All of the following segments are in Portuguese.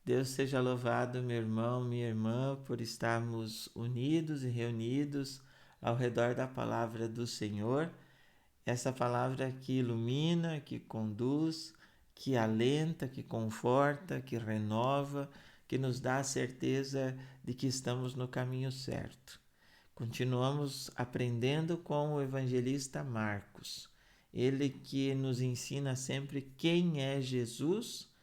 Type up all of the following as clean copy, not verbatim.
Deus seja louvado, meu irmão, minha irmã, por estarmos unidos e reunidos ao redor da palavra do Senhor. Essa palavra que ilumina, que conduz, que alenta, que conforta, que renova, que nos dá a certeza de que estamos no caminho certo. Continuamos aprendendo com o evangelista Marcos. Ele que nos ensina sempre quem é Jesus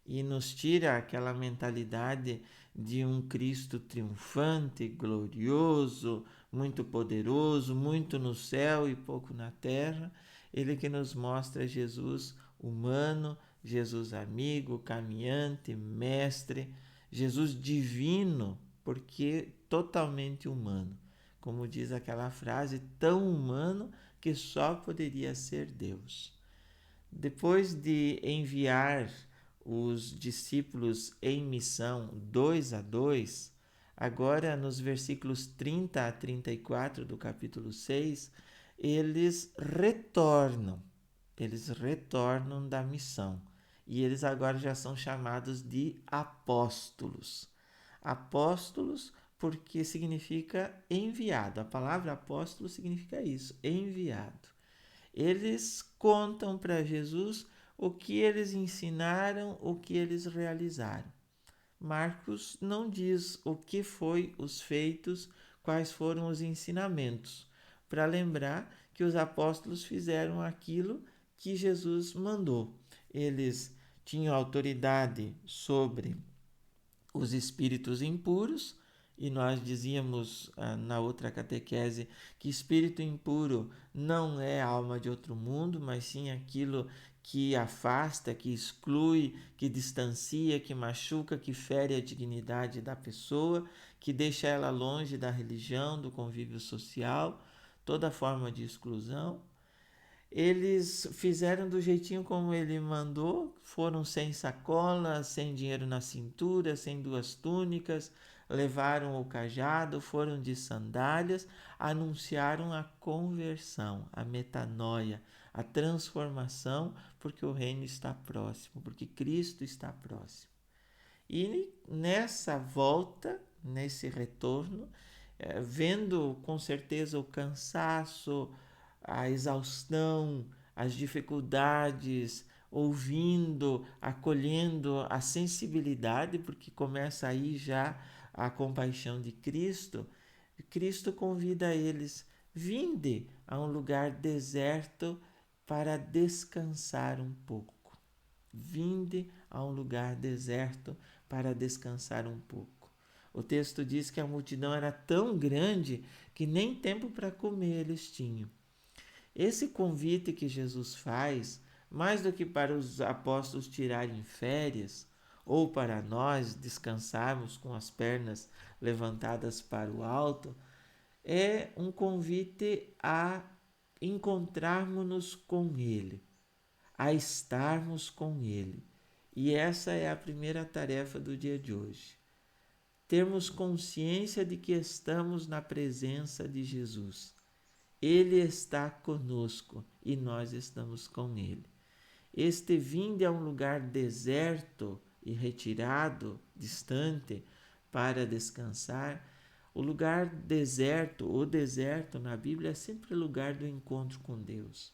e nos tira aquela mentalidade de um Cristo triunfante, glorioso, muito poderoso, muito no céu e pouco na terra. Ele que nos mostra Jesus humano, Jesus amigo, caminhante, mestre, Jesus divino, porque totalmente humano. Como diz aquela frase, tão humano que só poderia ser Deus. Depois de enviar os discípulos em missão 2 a 2, agora nos versículos 30 a 34 do capítulo 6, eles retornam da missão. E eles agora já são chamados de apóstolos. Apóstolos porque significa enviado. A palavra apóstolo significa isso, enviado. Eles contam para Jesus o que eles ensinaram, o que eles realizaram. Marcos não diz o que foi os feitos, quais foram os ensinamentos, para lembrar que os apóstolos fizeram aquilo que Jesus mandou. Eles tinham autoridade sobre os espíritos impuros, e nós dizíamos na outra catequese que espírito impuro não é alma de outro mundo, mas sim aquilo que afasta, que exclui, que distancia, que machuca, que fere a dignidade da pessoa, que deixa ela longe da religião, do convívio social, toda forma de exclusão. Eles fizeram do jeitinho como ele mandou, foram sem sacola, sem dinheiro na cintura, sem duas túnicas, levaram o cajado, foram de sandálias, anunciaram a conversão, a metanoia, a transformação, porque o reino está próximo, porque Cristo está próximo. E nessa volta, nesse retorno, vendo com certeza o cansaço, a exaustão, as dificuldades, ouvindo, acolhendo a sensibilidade, porque começa aí já a compaixão de Cristo. Cristo convida eles: vinde a um lugar deserto para descansar um pouco. Vinde a um lugar deserto para descansar um pouco. O texto diz que a multidão era tão grande que nem tempo para comer eles tinham. Esse convite que Jesus faz, mais do que para os apóstolos tirarem férias, ou para nós descansarmos com as pernas levantadas para o alto, é um convite a encontrarmos-nos com Ele, a estarmos com Ele. E essa é a primeira tarefa do dia de hoje. Termos consciência de que estamos na presença de Jesus. Ele está conosco e nós estamos com Ele. Este vinde a um lugar deserto e retirado, distante, para descansar. O lugar deserto, o deserto na Bíblia é sempre lugar do encontro com Deus.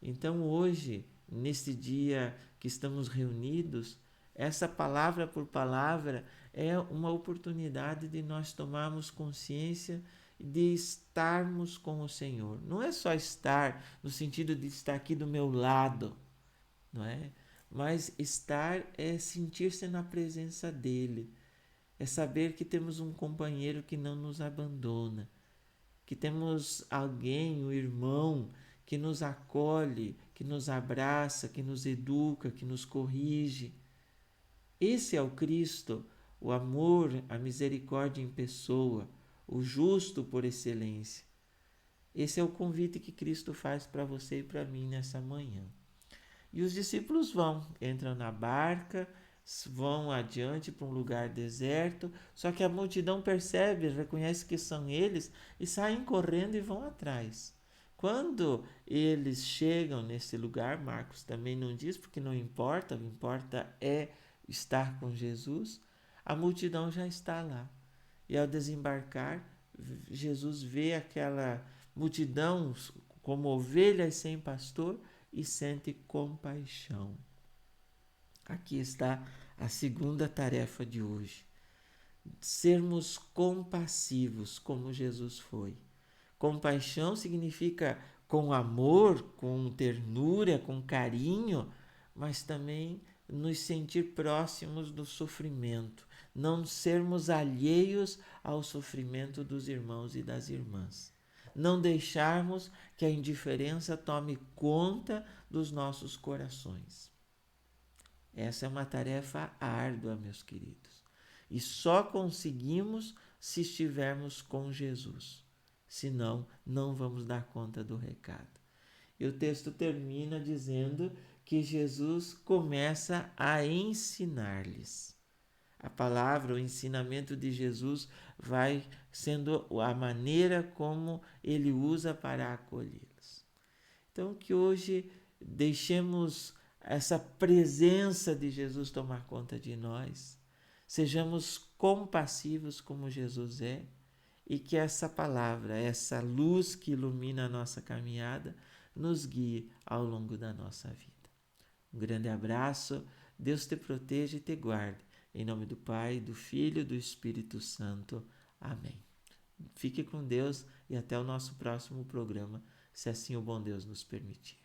Então hoje, neste dia que estamos reunidos, essa palavra por palavra é uma oportunidade de nós tomarmos consciência de estarmos com o Senhor. Não é só estar no sentido de estar aqui do meu lado, não é? Mas estar é sentir-se na presença dele, é saber que temos um companheiro que não nos abandona, que temos alguém, um irmão, que nos acolhe, que nos abraça, que nos educa, que nos corrige. Esse é o Cristo, o amor, a misericórdia em pessoa, o justo por excelência. Esse é o convite que Cristo faz para você e para mim nessa manhã. E os discípulos entram na barca, vão adiante para um lugar deserto, só que a multidão percebe, reconhece que são eles e saem correndo e vão atrás. Quando eles chegam nesse lugar, Marcos também não diz, porque não importa, o que importa é estar com Jesus, a multidão já está lá. E ao desembarcar, Jesus vê aquela multidão como ovelhas sem pastor e sente compaixão. Aqui está a segunda tarefa de hoje. Sermos compassivos como Jesus foi. Compaixão significa com amor, com ternura, com carinho, mas também nos sentir próximos do sofrimento, não sermos alheios ao sofrimento dos irmãos e das irmãs. Não deixarmos que a indiferença tome conta dos nossos corações. Essa é uma tarefa árdua, meus queridos. E só conseguimos se estivermos com Jesus. Senão, não vamos dar conta do recado. E o texto termina dizendo que Jesus começa a ensinar-lhes. A palavra, o ensinamento de Jesus vai sendo a maneira como ele usa para acolhê-los. Então, que hoje deixemos essa presença de Jesus tomar conta de nós, sejamos compassivos como Jesus é, e que essa palavra, essa luz que ilumina a nossa caminhada, nos guie ao longo da nossa vida. Um grande abraço, Deus te proteja e te guarde. Em nome do Pai, do Filho e do Espírito Santo. Amém. Fique com Deus e até o nosso próximo programa, se assim o bom Deus nos permitir.